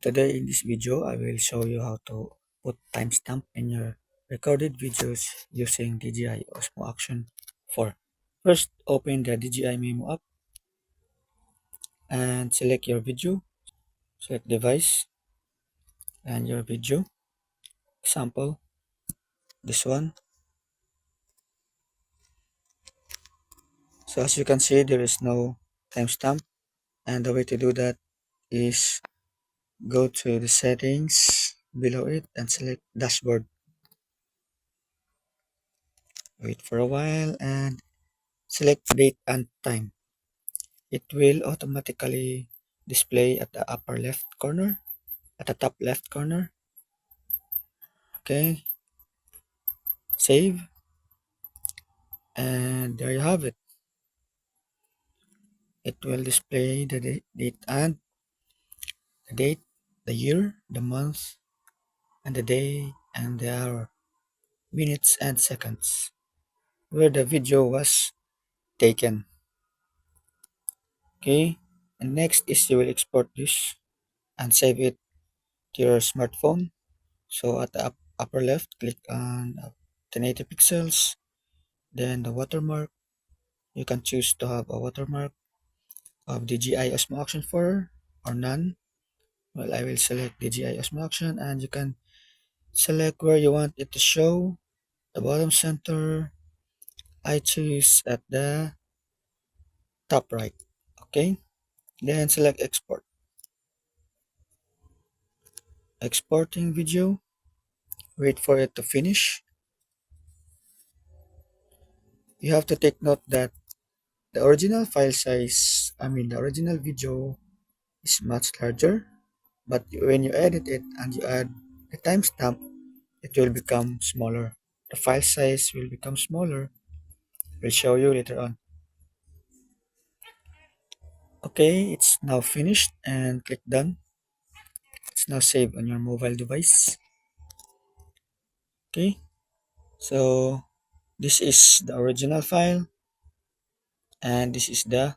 Today in this video, I will show you how to put timestamp in your recorded videos using DJI Osmo Action 4. First, open the DJI Memo app and select your video. Select device and your video. Example, this one. So as you can see, there is no timestamp, and the way to do that is go to the settings below it and select dashboard. Wait for a while and select date and time. It will automatically display at the upper left corner, at the top left corner. Okay, save, and there you have it. It will display the date and the date, the year, the month, and the day and the hour, minutes and seconds where the video was taken. Okay, and next is you will export this and save it to your smartphone. So at the upper left, click on 1080 pixels, then the watermark. You can choose to have a watermark of DJI Osmo Action 4 or none. Well, I will select DJI Osmo Action, and you can select where you want it to show. The bottom center, I choose at the top right. Okay, then select export. Exporting video. Wait for it to finish. You have to take note that the original file size, the original video is much larger, but when you edit it and you add the timestamp, it will become smaller. The file size will become smaller. We'll show you later on. Okay, it's now finished and click done. It's now saved on your mobile device. Okay, so this is the original file and this is the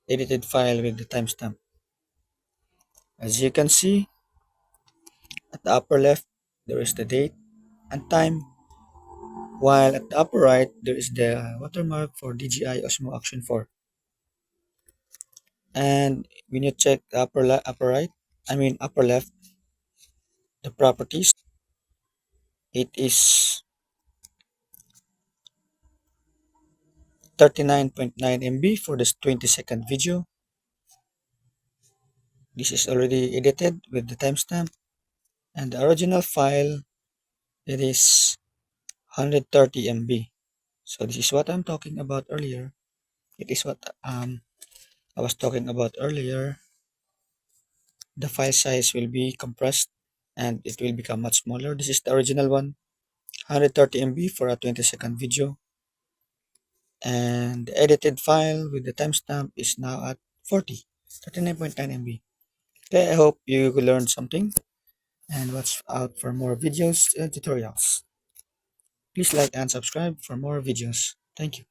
edited file with the timestamp. As you can see, at the upper left, there is the date and time, while at the upper right, there is the watermark for DJI Osmo Action 4. And when you check the upper right, upper left, the properties, it is 39.9 MB for this 20-second video. This is already edited with the timestamp, and the original file, it is 130 MB. So this is what I'm talking about earlier. It is what I was talking about earlier. The file size will be compressed and it will become much smaller. This is the original one, 130 MB for a 20-second video. And the edited file with the timestamp is now at 39.9 MB. Okay, I hope you learned something and watch out for more videos and tutorials. Please like and subscribe for more videos. Thank you.